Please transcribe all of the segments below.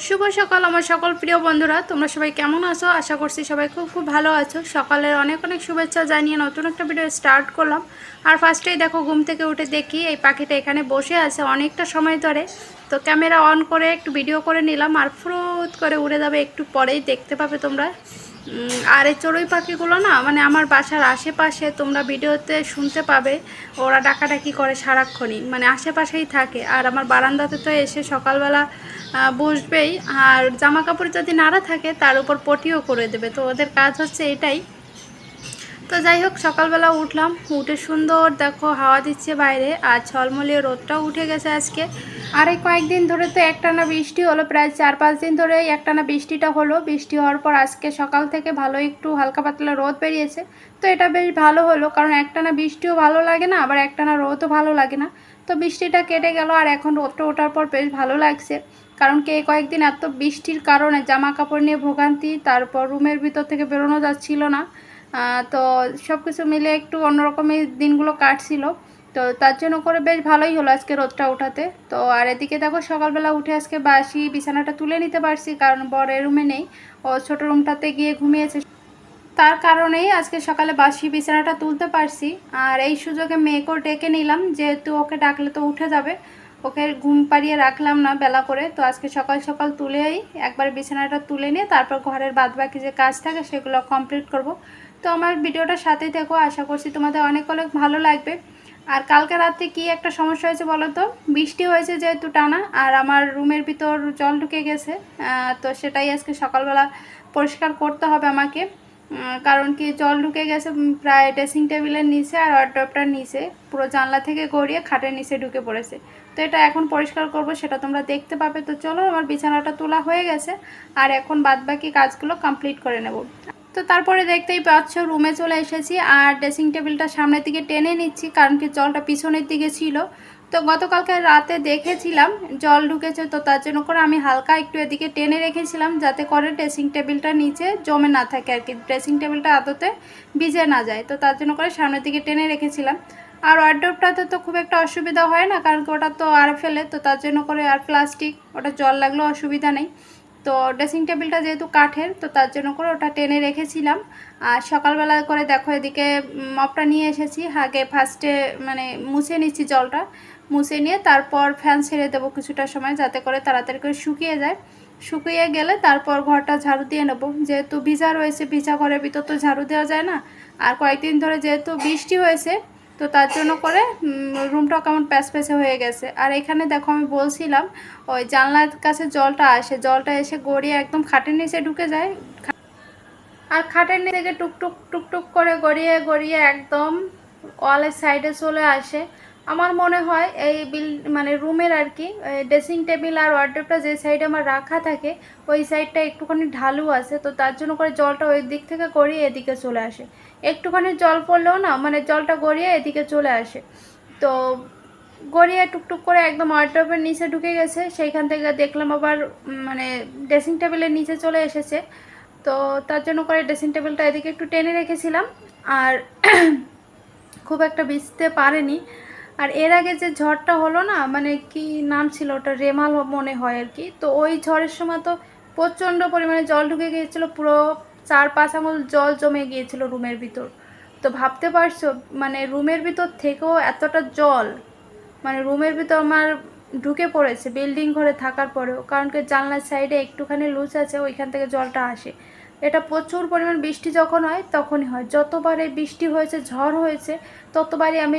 শুভ সকাল আমার সকল প্রিয় বন্ধুরা, তোমরা সবাই কেমন আছো? আশা করছি সবাই খুব খুব ভালো আছো। সকালের অনেক অনেক শুভেচ্ছা জানিয়ে নতুন একটা ভিডিও স্টার্ট করলাম। আর ফার্স্টেই দেখো, ঘুম থেকে উঠে দেখি এই পাখিটা এখানে বসে আছে অনেকটা সময় ধরে। তো ক্যামেরা অন করে একটু ভিডিও করে নিলাম, আর ফ্রুত করে উড়ে যাবে, একটু পরেই দেখতে পাবে তোমরা। আর এই চড়ুই পাখিগুলো না, মানে আমার বাসার আশেপাশে তোমরা ভিডিওতে শুনতে পাবে, ওরা ডাকাডাকি করে সারাক্ষণই, মানে আশেপাশেই থাকে। আর আমার বারান্দাতে তো এসে সকালবেলা বসবেই, আর জামা কাপড় যদি নাড়া থাকে তার উপর পটিও করে দেবে। তো ওদের কাজ হচ্ছে এটাই। তো যাই হোক, সকালবেলা উঠলাম, উঠে সুন্দর দেখো হাওয়া দিচ্ছে বাইরে, আর ঝলমলিয়ে রোদটাও উঠে গেছে আজকে। আর এই কয়েকদিন ধরে তো একটানা বৃষ্টি হলো, প্রায় 4-5 দিন ধরে একটানা বৃষ্টিটা হলো। বৃষ্টি হওয়ার পর আজকে সকাল থেকে ভালো একটু হালকা পাতলা রোদ বেরিয়েছে। তো এটা বেশ ভালো হলো, কারণ একটানা বৃষ্টিও ভালো লাগে না, আবার একটানা রোদও ভালো লাগে না। তো বৃষ্টিটা কেটে গেল, আর এখন রোদটা ওঠার পর বেশ ভালো লাগছে। কারণ কি, এই কয়েকদিন এত বৃষ্টির কারণে জামা কাপড় নিয়ে ভোগান্তি, তারপর রুমের ভিতর থেকে বেরোনো যাচ্ছিল না। তো সব কিছু মিলে একটু অন্যরকমই দিনগুলো কাটছিল। তো তার জন্য করে বেশ ভালোই হলো আজকে রোদটা ওঠাতে। তো আর এদিকে দেখো, সকালবেলা উঠে আজকে বাসি বিছানাটা তুলে নিতে পারছি, কারণ বরের রুমে নেই, ও ছোটো রুমটাতে গিয়ে ঘুমিয়েছে। তার কারণেই আজকে সকালে বাসি বিছানাটা তুলতে পারছি। আর এই সুযোগে মেয়েকেও ডেকে নিলাম, যেহেতু ওকে ডাকলে তো উঠে যাবে, ওকে ঘুম পাড়িয়ে রাখলাম না বেলা করে। তো আজকে সকাল সকাল তুলেই একবার বিছানাটা তুলে নিয়ে তারপর ঘরের বাদবাকি যে কাজ থাকে সেগুলো কমপ্লিট করব। তো আমার ভিডিওটার সাথেই দেখো, আশা করছি তোমাদের অনেক অনেক ভালো লাগবে। আর কালকে রাতে কি একটা সমস্যা হয়েছে বলো তো, বৃষ্টি হয়েছে যেহেতু টানা, আর আমার রুমের ভিতর জল ঢুকে গেছে। তো সেটাই আজকে সকালবেলা পরিষ্কার করতে হবে আমাকে। কারণ কি, জল ঢুকে গেছে প্রায় ড্রেসিং টেবিলের নিচে আর ওয়ার্ডরোবটার নিচে, পুরো জানলা থেকে গড়িয়ে খাটের নিচে ঢুকে পড়েছে। তো এটা এখন পরিষ্কার করব, সেটা তোমরা দেখতে পাবে। তো চলো, আমার বিছানাটা তোলা হয়ে গেছে, আর এখন বাদবাকি কাজগুলো কমপ্লিট করে নেব। তো তারপরে দেখতেই পাচ্ছ, রুমে চলে এসেছি, আর ড্রেসিং টেবিলটা সামনের দিকে টেনে নিচ্ছি, কারণ কি জলটা পিছনের দিকে ছিল। তো গতকালকে রাতে দেখেছিলাম জল ঢুকেছে, তো তার জন্য করে আমি হালকা একটু এদিকে টেনে রেখেছিলাম, যাতে করে ড্রেসিং টেবিলটা নিচে জমে না থাকে আর কি, ড্রেসিং টেবিলটা আদতে ভিজে না যায়। তো তার জন্য করে সামনের দিকে টেনে রেখেছিলাম। আর ওয়ার্ডরোবটাতে তো খুব একটা অসুবিধা হয় না, কারণ কি ওটা তো আর ফেলে, তো তার জন্য করে আর প্লাস্টিক, ওটা জল লাগলেও অসুবিধা নেই। তো ড্রেসিং টেবিলটা যেহেতু কাঠের, তো তার জন্য করে ওটা টেনে রেখেছিলাম। আর সকালবেলা করে দেখো, এদিকে মপটা নিয়ে এসেছি, আগে ফার্স্টে মানে মুছে নিচ্ছি জলটা, মুছে নিয়ে তারপর ফ্যান ছেড়ে দেবো কিছুটা সময়, যাতে করে তাড়াতাড়ি করে শুকিয়ে যায়। শুকিয়ে গেলে তারপর ঘরটা ঝাড়ু দিয়ে নেবো, যেহেতু ভিজা রয়েছে, ভিজা ঘরের ভিতর তো ঝাড়ু দেওয়া যায় না। আর কয়েকদিন ধরে যেহেতু বৃষ্টি হয়েছে, তো তার জন্য করে রুমটা কেমন প্যাচপ্যাচে হয়ে গেছে। আর এখানে দেখো, আমি বলছিলাম ওই জানলার কাছে জলটা আসে, জলটা এসে গড়িয়ে একদম খাটের নিচে ঢুকে যায়, আর খাটের নিচে থেকে টুকটুক টুকটুক করে গড়িয়ে গড়িয়ে একদম ওয়ালের সাইডে চলে আসে। আমার মনে হয় এই মানে রুমের আর কি, ড্রেসিং টেবিল আর ওয়ার্ডরোবটা যে সাইডে আমার রাখা থাকে, ওই সাইডটা একটুখানি ঢালু আছে, তো তার জন্য করে জলটা ওই দিক থেকে গড়িয়ে এদিকে চলে আসে। একটুখানি জল পড়লেও না, মানে জলটা গড়িয়ে এদিকে চলে আসে। তো গড়িয়ে টুকটুক করে একদম ওয়ার্ডরোবের নিচে ঢুকে গেছে, সেইখান থেকে দেখলাম আবার মানে ড্রেসিং টেবিলের নিচে চলে এসেছে। তো তার জন্য করে ড্রেসিং টেবিলটা এদিকে একটু টেনে রেখেছিলাম, আর খুব একটা ভিজতে পারেনি। আর এর আগে যে ঝড়টা হলো না, মানে কি নাম ছিল ওটা, রেমাল মনে হয় আর কি, তো ওই ঝড়ের সময় তো প্রচণ্ড পরিমাণে জল ঢুকে গিয়েছিলো, পুরো 4-5 আঙুল জল জমে গিয়েছিল রুমের ভিতর। তো ভাবতে পারছো, মানে রুমের ভিতর থেকেও এতটা জল, মানে রুমের ভিতর আমার ঢুকে পড়েছে বিল্ডিং ঘরে থাকার পরেও, কারণ কি জানলার সাইডে একটুখানি লুজ আছে, ওইখান থেকে জলটা আসে। এটা প্রচুর পরিমাণ বৃষ্টি যখন হয় তখনই হয়, যতবার এই বৃষ্টি হয়েছে, ঝড় হয়েছে, ততবারই আমি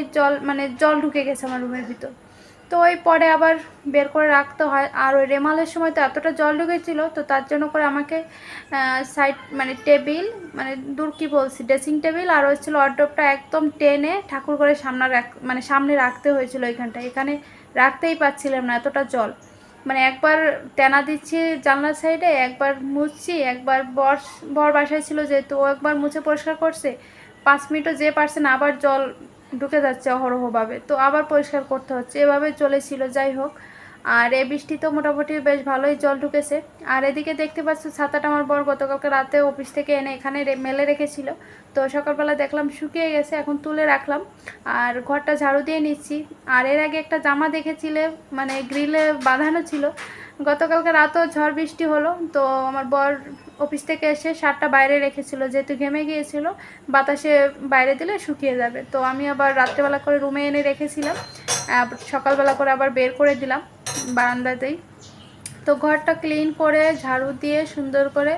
জল ঢুকে গেছে আমার রুমের ভিতর। তো ওই পরে আবার বের করে রাখতে হয়। আর ওই রেমালের সময় তো এতটা জল ঢুকেছিল, তো তার জন্য করে আমাকে সাইড মানে টেবিল, মানে দূর কী বলছি, ড্রেসিং টেবিল আর হচ্ছিলো ওয়ার্ডরোবটা একদম টেনে ঠাকুর ঘরের সামনে রাখতে হয়েছিল। এখানে রাখতেই পারছিলাম না, এতটা জল। মানে একবার তেনা দিচ্ছি জানলার সাইডে, একবার মুছছি, একবার বর বাসায় ছিল যেহেতু, ও একবার মুছে পরিষ্কার করছে, 5 মিনিটও যে পারছে না, আবার জল ঢুকে যাচ্ছে অহরহভাবে, তো আবার পরিষ্কার করতে হচ্ছে, এভাবে চলেছিল। যাই হোক, আর এই বৃষ্টি তো মোটামুটি বেশ ভালোই জল ঢুকেছে। আর এদিকে দেখতে পাচ্ছ, ছাতাটা আমার বর গতকালকে রাতে অফিস থেকে এনে এখানে মেলে রেখেছিল, তো সকালবেলা দেখলাম শুকিয়ে গেছে, এখন তুলে রাখলাম, আর ঘরটা ঝাড়ু দিয়ে নিচ্ছি। আর এর আগে একটা জামা দেখেছিলে, মানে গ্রিলে বাঁধানো ছিল, গতকালকে রাতও ঝড় বৃষ্টি হলো, তো আমার বর অফিস থেকে এসে শার্টটা বাইরে রেখেছিল, যেহেতু ঘেমে গিয়েছিল, বাতাসে বাইরে দিলে শুকিয়ে যাবে। তো আমি আবার রাত্রেবেলা করে রুমে এনে রেখেছিলাম, সকালবেলা করে আবার বের করে দিলাম বারান্দাতেই। তো ঘরটা ক্লিন করে ঝাড়ু দিয়ে সুন্দর করে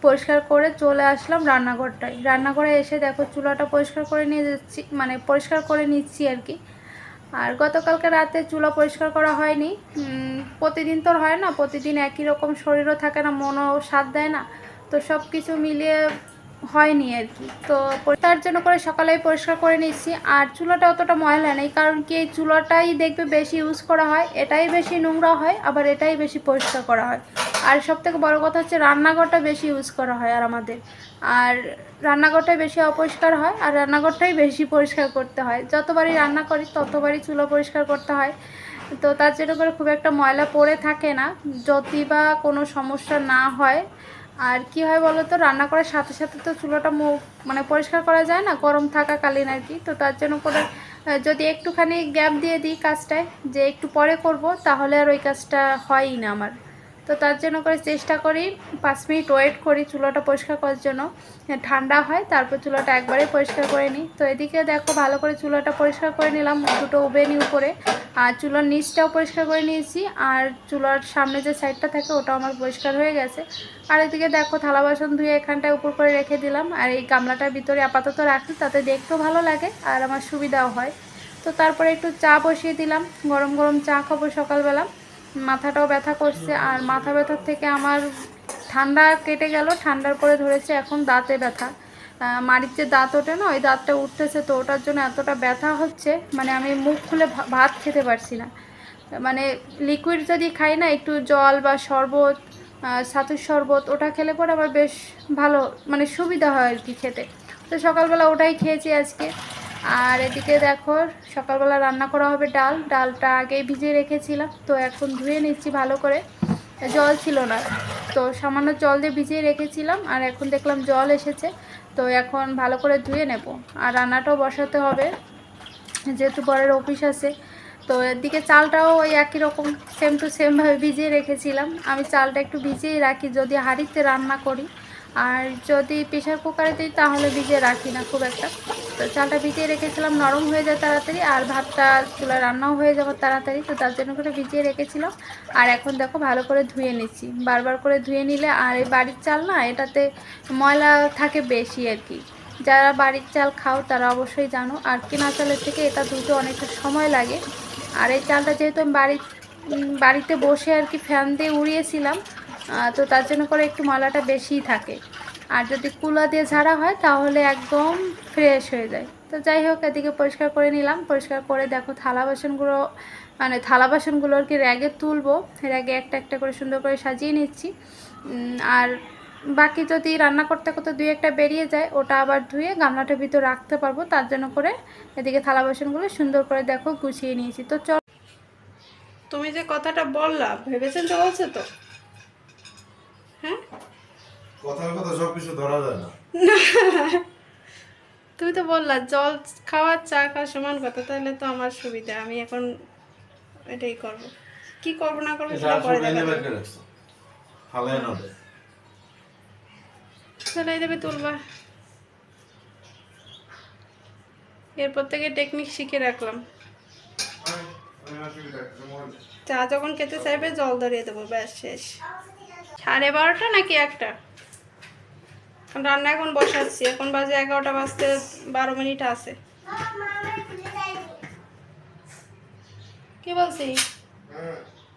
পরিষ্কার করে চলে আসলাম রান্নাঘরটায়। রান্নাঘরে এসে দেখো চুলাটা পরিষ্কার করে নিয়ে যাচ্ছি, মানে পরিষ্কার করে নিচ্ছি আর কি। আর গতকালকে রাতে চুলা পরিষ্কার করা হয়নি। প্রতিদিন তো হয় না, প্রতিদিন একই রকম শরীরও থাকে না, মনও সাথ দেয় না, তো সব কিছু মিলিয়ে হয়নি আর কি। তো তার জন্য করে সকালেই পরিষ্কার করে নিচ্ছি। আর চুলাটা অতটা ময়লা নেই, কারণ কি এই চুলাটাই দেখবে বেশি ইউজ করা হয়, এটাই বেশি নোংরা হয়, আবার এটাই বেশি পরিষ্কার করা হয়। আর সবথেকে বড় কথা হচ্ছে রান্নাঘরটা বেশি ইউজ করা হয় আর রান্নাঘরটাই বেশি অপরিষ্কার হয়, আর রান্নাঘরটাই বেশি পরিষ্কার করতে হয়। যতবারই রান্না করি ততবারই চুলা পরিষ্কার করতে হয়। তো তার জন্য করে খুব একটা ময়লা পড়ে থাকে না, যদি বা কোনো সমস্যা না হয়। আর কি হয় বলো তো, রান্না করার সাথে সাথে তো চুলাটা মানে পরিষ্কার করা যায় না গরম থাকাকালীন আর কি। তো তার জন্য করে যদি একটুখানি গ্যাপ দিয়ে দিই কাজটায়, যে একটু পরে করব, তাহলে আর ওই কাজটা হয়ই না আমার। তো তার জন্য করে চেষ্টা করি 5 মিনিট ওয়েট করি চুলাটা পরিষ্কার করার জন্য, ঠান্ডা হয় তারপর চুলাটা একবারে পরিষ্কার করে নিই। তো এদিকে দেখো ভালো করে চুলাটা পরিষ্কার করে নিলাম, দুটো ওভেনই উপরে, আর চুলার নিচটাও পরিষ্কার করে নিয়েছি, আর চুলার সামনে যে সাইডটা থাকে ওটাও আমার পরিষ্কার হয়ে গেছে। আর এদিকে দেখো থালা বাসন ধুয়ে এখানটায় উপর করে রেখে দিলাম, আর এই গামলাটার ভিতরে আপাতত রাখি, তাতে দেখতেও ভালো লাগে আর আমার সুবিধাও হয়। তো তারপরে একটু চা বসিয়ে দিলাম, গরম গরম চা খাবো সকালবেলা। মাথাটাও ব্যথা করছে, আর মাথা ব্যথার থেকে আমার ঠান্ডা কেটে গেল, ঠান্ডার পরে ধরেছে এখন দাঁতে ব্যথা। মাড়ির যে দাঁত ওঠে না, ওই দাঁতটা উঠতেছে, তো ওটার জন্য এতটা ব্যথা হচ্ছে, মানে আমি মুখ খুলে ভাত খেতে পারছি না। মানে লিকুইড যদি খাই না, একটু জল বা শরবত, ছাতুর শরবত, ওটা খেলে পরে আবার বেশ ভালো, মানে সুবিধা হয় আর কি খেতে। তো সকালবেলা ওটাই খেয়েছি আজকে। আর এদিকে দেখো সকালবেলা রান্না করা হবে ডালটা আগেই ভিজিয়ে রেখেছিলাম, তো এখন ধুয়ে নিচ্ছি ভালো করে। জল ছিল না, তো সামান্য জল দিয়ে ভিজিয়ে রেখেছিলাম, আর এখন দেখলাম জল এসেছে, তো এখন ভালো করে ধুয়ে নেব। আর রান্নাটাও বসাতে হবে, যেহেতু বরের অফিস আছে। তো এদিকে চালটাও ওই একই রকম সেম টু সেমভাবে ভিজিয়ে রেখেছিলাম। আমি চালটা একটু ভিজিয়েই রাখি যদি হাঁড়িতে রান্না করি, আর যদি প্রেশার কুকারে দিই তাহলে ভিজিয়ে রাখি না খুব একটা। তো চালটা ভিজিয়ে রেখেছিলাম, নরম হয়ে যায় তাড়াতাড়ি, আর ভাতটা চুলায় রান্নাও হয়ে যাবে তাড়াতাড়ি, তো তার জন্য করে ভিজিয়ে রেখেছিলাম। আর এখন দেখো ভালো করে ধুয়ে নিচ্ছি, বারবার করে ধুয়ে নিলে, আর এই বাড়ির চাল না, এটাতে ময়লা থাকে বেশি আর কি। যারা বাড়ির চাল খাও তারা অবশ্যই জানো, আর কেনা চালের থেকে এটা ধুতে অনেকটা সময় লাগে। আর এই চালটা যেহেতু আমি বাড়িতে বসে আর কি ফ্যান দিয়ে উড়িয়েছিলাম, তো তার জন্য করে একটু ময়লাটা বেশিই থাকে। আর যদি কুলা দিয়ে ঝাড়া হয় তাহলে একদম ফ্রেশ হয়ে যায়। তো যাই হোক, এদিকে পরিষ্কার করে নিলাম, পরিষ্কার করে দেখো থালা বাসনগুলো আর কি র্যাগে তুলবো, র্যাগে একটা একটা করে সুন্দর করে সাজিয়ে নিচ্ছি। আর বাকি যদি রান্না করতে করতে 2-1টা বেরিয়ে যায়, ওটা আবার ধুয়ে গামলাটার ভিতর রাখতে পারবো, তার জন্য করে এদিকে থালা বাসনগুলো সুন্দর করে দেখো গুছিয়ে নিয়েছি। তো চল, তুমি যে কথাটা বললা ভেবেছেন তো, বলছো তো? হ্যাঁ, কথার কথা সবকিছু ধরা যায় না। তুমি তো বললা জল খাওয়া চা খাওয়া সমান কথা, তাহলে তো আমার সুবিধা, আমি এখন এটাই করব। কি করব না করবো সেটা পরে দেখা যাবে। ফালায় না দে। ফেলাই দেবে, তুলবা। এরপর থেকে টেকনিক শিখে রাখলাম, চা যখন খেতে চাইবে জল ধরিয়ে দেবো, ব্যাস শেষ। 12:30 নাকি 1টা? রান্না এখন বসাচ্ছি, এখন বাজে 11টা বাজতে 12 মিনিট আছে। কি বলছি,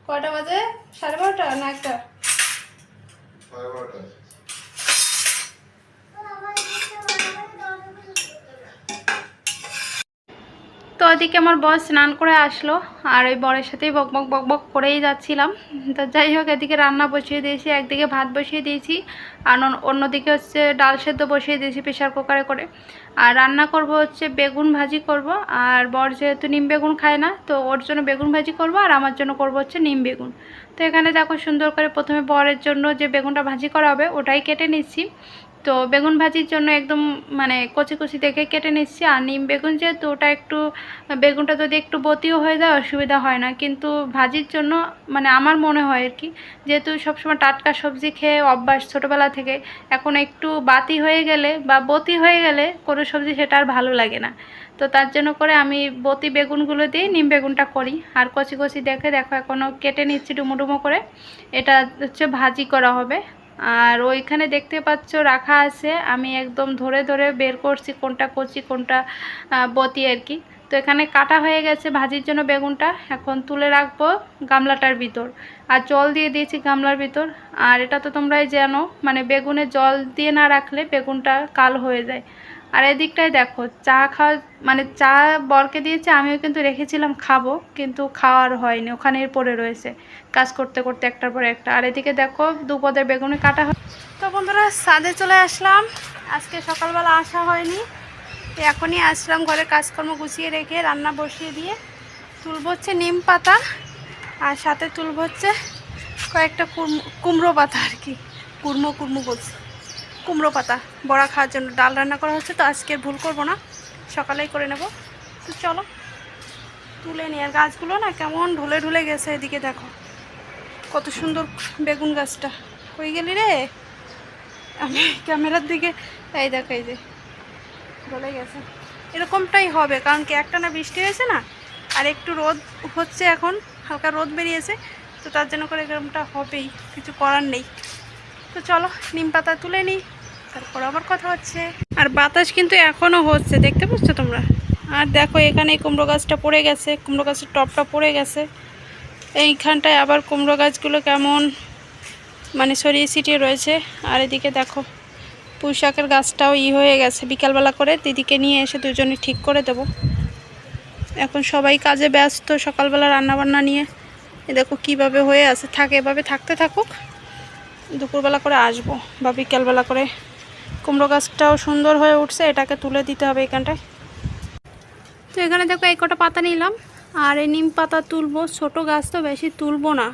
কয়টা বাজে? 12:30 না 1টা? তো ওদিকে আমার বর স্নান করে আসলো, আর ওই বরের সাথেই বকবক বকবক করেই যাচ্ছিলাম। তো যাই হোক, এদিকে রান্না বসিয়ে দিয়েছি, একদিকে ভাত বসিয়ে দিয়েছি, আর অন্যদিকে হচ্ছে ডাল সেদ্ধ বসিয়ে দিয়েছি প্রেশার কুকারে করে। আর রান্না করব হচ্ছে বেগুন ভাজি করব, আর বর যেহেতু নিম বেগুন খায় না, তো ওর জন্য বেগুন ভাজি করব, আর আমার জন্য করব হচ্ছে নিম বেগুন। তো এখানে দেখো সুন্দর করে প্রথমে বরের জন্য যে বেগুনটা ভাজি করা হবে ওটাই কেটে নিচ্ছি। তো বেগুন ভাজির জন্য একদম মানে কচি কচি দেখে কেটে নিচ্ছি। আর নিম বেগুন যেহেতু ওটা একটু বেগুনটা যদি একটু বতিও হয়ে যায় অসুবিধা হয় না, কিন্তু ভাজির জন্য মানে আমার মনে হয় আর কি, যেহেতু সবসময় টাটকা সবজি খেয়ে অভ্যাস ছোটোবেলা থেকে, এখন একটু বাতি হয়ে গেলে বা বতি হয়ে গেলে কোনো সবজি সেটা আর ভালো লাগে না। তো তার জন্য করে আমি বতি বেগুনগুলো দিয়ে নিম বেগুনটা করি। আর কচি কচি দেখে দেখো এখনও কেটে নিচ্ছি ডুমো ডুমো করে। এটা হচ্ছে ভাজি করা হবে। আর ওইখানে দেখতে পাচ্ছ রাখা আছে, আমি একদম ধরে ধরে বের করছি কোনটা কচি কোনটা বতি আর কি। তো এখানে কাটা হয়ে গেছে ভাজির জন্য বেগুনটা, এখন তুলে রাখবো গামলাটার ভিতর। আর জল দিয়ে দিয়েছি গামলার ভিতর। আর এটা তো তোমরাই জানো, মানে বেগুনে জল দিয়ে না রাখলে বেগুনটা কালো হয়ে যায়। আর এদিকটায় দেখো চা খাওয়া, মানে চা বরকে দিয়েছে, আমিও কিন্তু রেখেছিলাম খাবো, কিন্তু খাওয়ার হয়নি, ওখানেই পড়ে রয়েছে কাজ করতে করতে একটার পর একটা। আর এদিকে দেখো দুপদের বেগুনে কাটা হয়। তো বন্ধুরা ছাদে চলে আসলাম, আজকে সকালবেলা আসা হয়নি, এখনই আসলাম ঘরের কাজকর্ম গুছিয়ে রেখে রান্না বসিয়ে দিয়ে। তুলব হচ্ছে নিম পাতা, আর সাথে তুলব হচ্ছে কয়েকটা কুমড়ো পাতা আর কি, কুড়মো কুড়মো বলছি, কুমড়ো পাতা বড়া খাওয়ার জন্য ডাল রান্না করা হচ্ছে। তো আজকে ভুল করব না, সকালেই করে নেব। তো চলো তুলে নিই। আর গাছগুলো না কেমন ঢুলে ঢুলে গেছে, এদিকে দেখো কত সুন্দর বেগুন গাছটা। কই গেলি রে? আমি ক্যামেরার দিকে, এই দেখো এই যে ঢলে গেছে। এরকমটাই হবে, কারণ কি একটা না বৃষ্টি হয়েছে না, আর একটু রোদ হচ্ছে, এখন হালকা রোদ বেরিয়েছে, তো তার জন্য করে এরকমটা হবেই, কিছু করার নেই। তো চলো নিম পাতা তুলে নিই, তারপর আবার কথা হচ্ছে। আর বাতাস কিন্তু এখনও হচ্ছে, দেখতে পাচ্ছ তোমরা। আর দেখো এখানে কুমড়ো গাছটা পড়ে গেছে, কুমড়ো গাছের টপটা পড়ে গেছে এইখানটায়, আবার কুমড়ো গাছগুলো কেমন মানে ছড়িয়ে ছিটিয়ে রয়েছে। আর এদিকে দেখো পুঁই শাকের গাছটাও হয়ে গেছে, বিকালবেলা করে দিদিকে নিয়ে এসে দুজনে ঠিক করে দেব। এখন সবাই কাজে ব্যস্ত, সকালবেলা রান্নাবান্না নিয়ে। এ দেখো কীভাবে হয়ে আছে, থাকে এভাবে থাকতে থাকুক, দুপুরবেলা করে আসবো বা বিকালবেলা করে। কুমড়ো গাছটাও সুন্দর হয়ে উঠছে, এটাকে তুলে দিতে হবে এখানটায়। তো এখানে দেখো এই কটা পাতা নিলাম, আর এই নিম পাতা তুলবো, ছোট গাছ তো বেশি তুলবো না,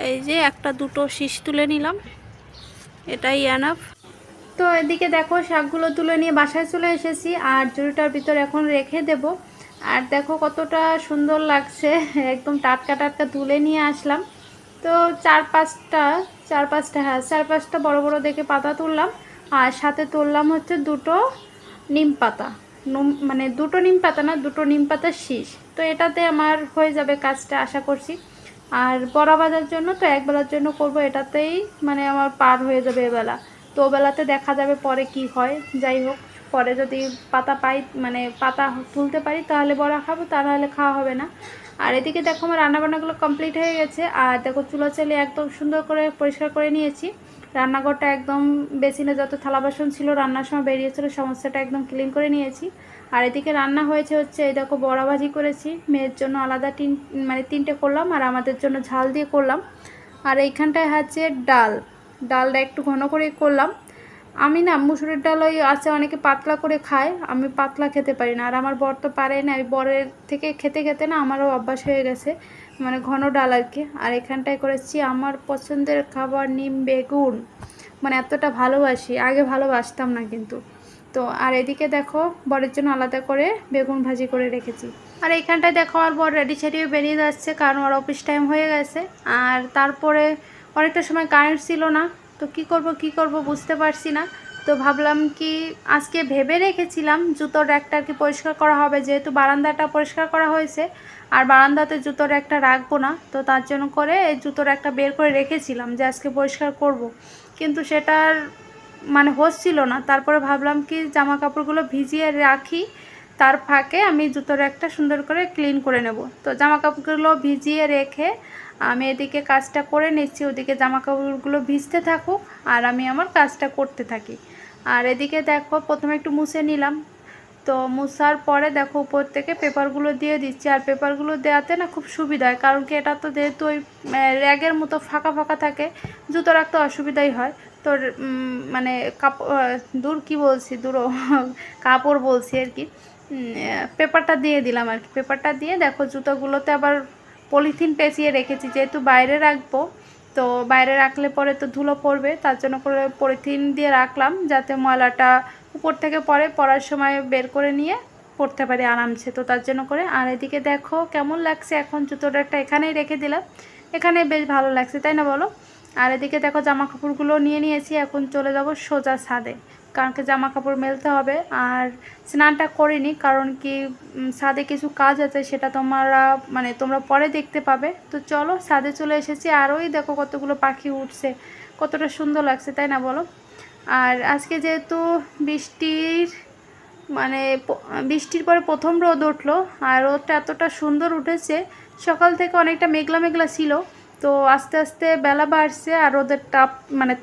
এই যে একটা দুটো শীষ তুলে নিলাম, এটাই এনাফ। তো এদিকে দেখো শাকগুলো তুলে নিয়ে বাসায় চলে এসেছি, আর ঝুড়িটার ভিতর এখন রেখে দেব। আর দেখো কতটা সুন্দর লাগছে, একদম টাটকা টাটকা তুলে নিয়ে আসলাম। তো চার পাঁচটা বড় বড় দেখে পাতা তুললাম, আর সাথে তুললাম হচ্ছে দুটো নিম পাতা, মানে দুটো নিম পাতা না, দুটো নিম পাতার শীষ। তো এটাতে আমার হয়ে যাবে কাজটা আশা করছি। আর বড়া ভাজার জন্য তো একবেলার জন্য করব, এটাতেই মানে আমার পার হয়ে যাবে এবেলা। তো ওবেলাতে দেখা যাবে পরে কি হয়, যাই হোক পরে যদি পাতা পাই, মানে পাতা তুলতে পারি তাহলে বড়া খাবো, তা নাহলে খাওয়া হবে না। আর এদিকে দেখো আমার রান্নাবান্নাগুলো কমপ্লিট হয়ে গেছে। আর দেখো চুলা চালিয়ে একদম সুন্দর করে পরিষ্কার করে নিয়েছি, রান্নাঘরটা একদম বেসিনে যত থালা বাসন ছিল রান্নার সময় বেরিয়েছিল সমস্যাটা একদম ক্লিন করে নিয়েছি। আর এদিকে রান্না হয়েছে হচ্ছে এই দেখো বড়া ভাজি করেছি, মেয়ের জন্য আলাদা মানে তিনটে করলাম, আর আমাদের জন্য ঝাল দিয়ে করলাম। আর এইখানটায় হচ্ছে ডালটা একটু ঘন করে করলাম। আমি না মুসুরির ডাল ওই আছে অনেকে পাতলা করে খায়, আমি পাতলা খেতে পারি না, আর আমার বর তো পারে না, ওই বরের থেকে খেতে খেতে না আমারও অভ্যাস হয়ে গেছে, মানে ঘন ডাল আর কি। আর এখানটায় করেছি আমার পছন্দের খাবার নিম বেগুন, মানে এতটা ভালোবাসি, আগে ভালোবাসতাম না কিন্তু। তো আর এদিকে দেখো বরের জন্য আলাদা করে বেগুন ভাজি করে রেখেছি। আর এইখানটায় দেখো আর বর রেডি সেডিয়ে বেরিয়ে যাচ্ছে, কারণ ওর অফিস টাইম হয়ে গেছে। আর তারপরে অনেকটা সময় কারেন্ট ছিল না, তো কি করব বুঝতে পারছি না। তো ভাবলাম কি আজকে ভেবে রেখেছিলাম জুতোর র্যাকটা আর কি পরিষ্কার করা হবে, যেহেতু বারান্দাটা পরিষ্কার করা হয়েছে, আর বারান্দাতে জুতোর র্যাকটা রাখবো না, তো তার জন্য করে এই জুতোর র্যাকটা বের করে রেখেছিলাম যে আজকে পরিষ্কার করব, কিন্তু সেটার মানে হচ্ছিল না। তারপরে ভাবলাম কি জামা কাপড়গুলো ভিজিয়ে রাখি, তার ফাঁকে আমি জুতোর র্যাকটা সুন্দর করে ক্লিন করে নেব। তো জামা কাপড়গুলো ভিজিয়ে রেখে আমি এদিকে কাজটা করে নিচ্ছি, ওদিকে জামা কাপড়গুলো ভিজতে থাকুক আর আমি আমার কাজটা করতে থাকি। আর এদিকে দেখো প্রথমে একটু মুছে নিলাম, তো মুছার পরে দেখো উপর থেকে পেপারগুলো দিয়ে দিচ্ছি। আর পেপারগুলো দেওয়াতে না খুব সুবিধা হয়, কারণ কি এটা তো যেহেতু ওই র্যাগের মতো ফাঁকা ফাঁকা থাকে, জুতো রাখতে অসুবিধাই হয়। তো মানে কাপড় বলছি আর কি, পেপারটা দিয়ে দিলাম আর কি। পেপারটা দিয়ে দেখো জুতোগুলোতে আবার পলিথিন পেঁচিয়ে রেখেছি, যেহেতু বাইরে রাখবো, তো বাইরে রাখলে পরে তো ধুলো পড়বে, তার জন্য করে পলিথিন দিয়ে রাখলাম যাতে ময়লাটা উপর থেকে পড়ার সময় বের করে নিয়ে পড়তে পারি আরামসে। তো তার জন্য করে। আর এদিকে দেখো কেমন লাগছে, এখন জুতোটা একটা এখানেই রেখে দিলাম, এখানে বেশ ভালো লাগছে তাই না বলো। আর এদিকে দেখো জামা কাপড়গুলো নিয়ে নিয়েছি, এখন চলে যাব সোজা ছাদে, কারণ কি জামা কাপড় মেলতে হবে। আর স্নানটা করিনি কারণ কি ছাদে কিছু কাজ আছে, সেটা তোমরা পরে দেখতে পাবে। তো চলো ছাদে চলে এসেছি, আর ওই দেখো কতগুলো পাখি উঠছে, কতটা সুন্দর লাগছে তাই না বলো। আর আজকে যেহেতু বৃষ্টির পরে প্রথম রোদ উঠলো, আর রোদটা এতটা সুন্দর উঠেছে, সকাল থেকে অনেকটা মেঘলা মেঘলা ছিল, তো আস্তে আস্তে বেলা বাড়ছে আর রোদের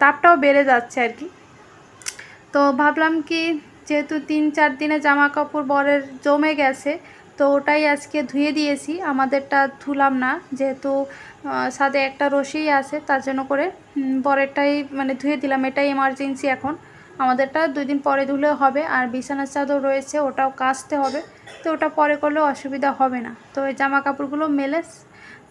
তাপটাও বেড়ে যাচ্ছে আর কি। তো ভাবলাম কি যেহেতু 3-4 দিনে জামা কাপড় বরের জমে গেছে, তো ওটাই আজকে ধুয়ে দিয়েছি, আমাদেরটা ধুলাম না, যেহেতু ছাদে একটা রশিই আছে, তার জন্য করে বরেরটাই ধুয়ে দিলাম, এটাই এমার্জেন্সি এখন। আমাদেরটা 2 দিন পরে ধুলেও হবে, আর বিছানার চাদর রয়েছে ওটাও কাচতে হবে, তো ওটা পরে করলেও অসুবিধা হবে না। তো এই জামা কাপড়গুলো মেলে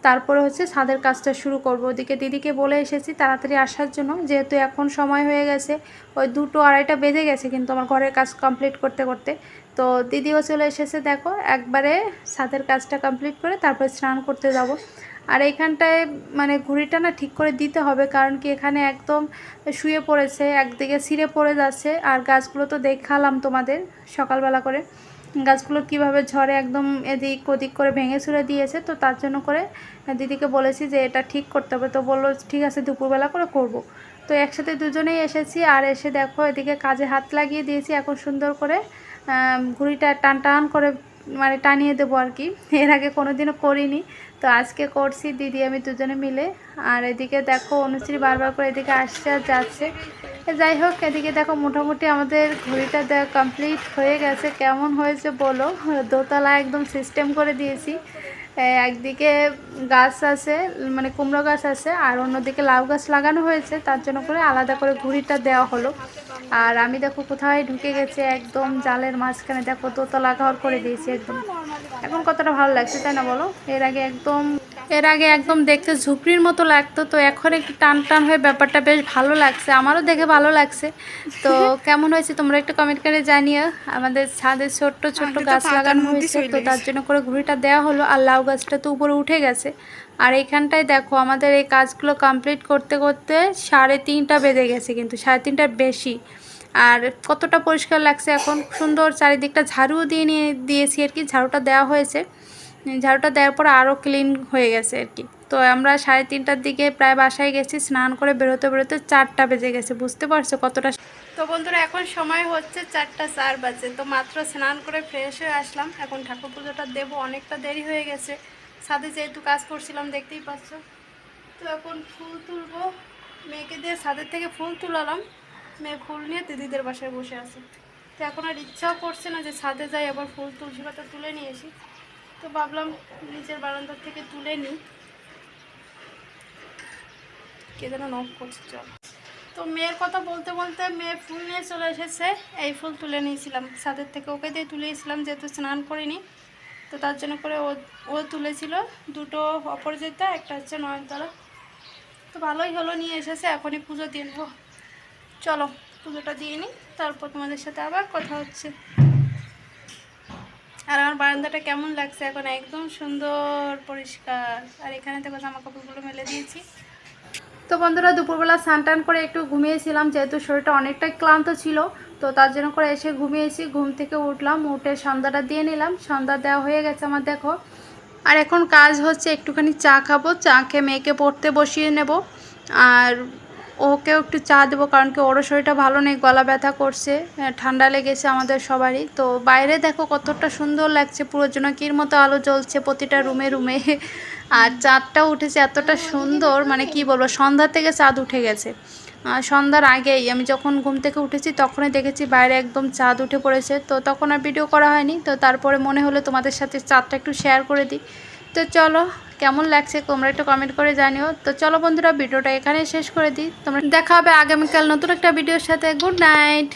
তারপরে হচ্ছে ছাদের কাজটা শুরু করব। ওদিকে দিদিকে বলে এসেছি তাড়াতাড়ি আসার জন্য, যেহেতু এখন সময় হয়ে গেছে ওই 2-2:30 বেজে গেছে কিন্তু আমার ঘরের কাজ কমপ্লিট করতে করতে। তো দিদিও চলে এসেছে, দেখো একবারে ছাদের কাজটা কমপ্লিট করে তারপরে স্নান করতে যাব। আর এইখানটায় ঘুড়িটা না ঠিক করে দিতে হবে, কারণ কি এখানে একদম শুয়ে পড়েছে, একদিকে ছিঁড়ে পড়ে যাচ্ছে। আর গাছগুলো তো দেখালাম তোমাদের সকালবেলা করে, গাছগুলো কিভাবে ঝড়ে একদম এদিক ওদিক করে ভেঙে ছুঁড়ে দিয়েছে। তো তার জন্য করে দিদিকে বলেছি যে এটা ঠিক করতে হবে, তো বললো ঠিক আছে দুপুরবেলা করে করব। তো একসাথে দুজনেই এসেছি, আর এসে দেখো এদিকে কাজে হাত লাগিয়ে দিয়েছি, এখন সুন্দর করে ঘুড়িটা টান টান করে টানিয়ে দেবো আর কি। এর আগে কোনোদিনও করিনি, তো আজকে করছি দিদি আমি দুজনে মিলে। আর এদিকে দেখো অনুশ্রী বারবার করে এদিকে আসছে আর যাচ্ছে। যাই হোক এদিকে দেখো মোটামুটি আমাদের ঘড়িটা দেওয়া কমপ্লিট হয়ে গেছে। কেমন হয়েছে বলো, দোতলা একদম সিস্টেম করে দিয়েছি। একদিকে গাছ আছে কুমড়ো গাছ আছে, আর অন্যদিকে লাউ গাছ লাগানো হয়েছে, তার জন্য করে আলাদা করে ঘুড়িটা দেওয়া হলো। আর আমি দেখো কোথায় ঢুকে গেছে একদম জালের মাঝখানে, দেখো দোতলা ঘর করে দিয়েছি একদম। এখন কতটা ভালো লাগছে তাই না বলো। এর আগে একদম দেখতে ঝুপড়ির মতো লাগতো, তো এখন একটু টান টান হয়ে ব্যাপারটা বেশ ভালো লাগছে, আমারও দেখে ভালো লাগছে। তো কেমন হয়েছে তোমরা একটু কমেন্ট করে জানিও। আমাদের ছাদে ছোট্ট ছোট্ট গাছ লাগানো হয়েছে, তো তার জন্য করে ঘুড়িটা দেওয়া হলো। আর লাউ গাছটা তো উপরে উঠে গেছে। আর এইখানটায় দেখো আমাদের এই কাজগুলো কমপ্লিট করতে করতে 3:30 বেজে গেছে, কিন্তু 3:30টার বেশি। আর কতটা পরিষ্কার লাগছে এখন, সুন্দর চারিদিকটা ঝাড়ুও দিয়েছি আর কি, ঝাড়ুটা দেওয়া হয়েছে, ঝাড়ুটা দেওয়ার পর আরও ক্লিন হয়ে গেছে আর কি। তো আমরা 3:30টার দিকে প্রায় বাসায় গেছি, স্নান করে বেরোতে বেরোতে 4টা বেজে গেছে, বুঝতে পারছো কতটা। তো বন্ধুরা এখন সময় হচ্ছে 4টা 4 বাজে, তো মাত্র স্নান করে ফ্রেশ হয়ে আসলাম, এখন ঠাকুর পুজোটা দেবো, অনেকটা দেরি হয়ে গেছে, ছাদে যেহেতু কাজ করছিলাম দেখতেই পাচ্ছ। তো এখন ফুল তুলবো, মেয়েকে দিয়ে ছাদের থেকে ফুল তুলালাম, মেয়ে ফুল নিয়ে দিদিদের বাসায় বসে আছে। তো এখন আর ইচ্ছাও করছে না যে ছাদে যাই আবার ফুল তুলসী পাতা তুলে নিয়ে এসি, তো ভাবলাম নিচের বারান্দার থেকে তুলে নিই। কে যেন নক করছে, চল। তো মেয়ের কথা বলতে বলতে মেয়ে ফুল নিয়ে চলে এসেছে, এই ফুল তুলে নিয়েছিলাম ছাদের থেকে, ওকে দিয়ে তুলেছিলাম যেহেতু স্নান করিনি, তো তার জন্য করে ও তুলেছিল 2টো অপরাজিতা, একটা হচ্ছে নয়নতারা। তো ভালোই হলো নিয়ে এসেছে, এখনই পুজো দিয়ে নেবো। চলো পুজোটা দিয়ে নিই, তারপর তোমাদের সাথে আবার কথা হচ্ছে। আর আমার বারান্দাটা কেমন লাগছে এখন, একদম সুন্দর পরিষ্কার। আর এখানে দেখো জামা কাপড়গুলো মেলে দিয়েছি। তো বন্ধুরা দুপুরবেলা স্নান টান করে একটু ঘুমিয়েছিলাম, যেহেতু শরীরটা অনেকটাই ক্লান্ত ছিল, তো তার জন্য করে এসে ঘুমিয়েছি। ঘুম থেকে উঠলাম, উঠে সন্ধ্যাটা দিয়ে নিলাম, সন্ধ্যা দেওয়া হয়ে গেছে আমার দেখো। আর এখন কাজ হচ্ছে একটুখানি চা খাবো, চা খেয়ে মেয়েকে পড়তে বসিয়ে নেব, আর ওকেও একটু চা দেবো, কারণ কি ওরও শরীরটা ভালো নেই, গলা ব্যথা করছে, ঠান্ডা লেগেছে আমাদের সবারই। তো বাইরে দেখো কতটা সুন্দর লাগছে, পুরো জোনাকির মতো আলো জ্বলছে প্রতিটা রুমে রুমে। আর চাঁদটাও উঠেছে এতটা সুন্দর, কি বলবো, সন্ধ্যা থেকে চাঁদ উঠে গেছে। সন্ধ্যার আগেই আমি যখন ঘুম থেকে উঠেছি তখনই দেখেছি বাইরে একদম চাঁদ উঠে পড়েছে, তো তখন আর ভিডিও করা হয়নি। তো তারপরে মনে হলো তোমাদের সাথে চাঁদটা একটু শেয়ার করে দিই। তো চলো কেমন লাগছে তোমরা একটু কমেন্ট করে জানিও। তো চলো বন্ধুরা ভিডিওটা এখানেই শেষ করে দিই, তোমরা দেখা হবে আগামীকাল নতুন একটা ভিডিওর সাথে। Good night.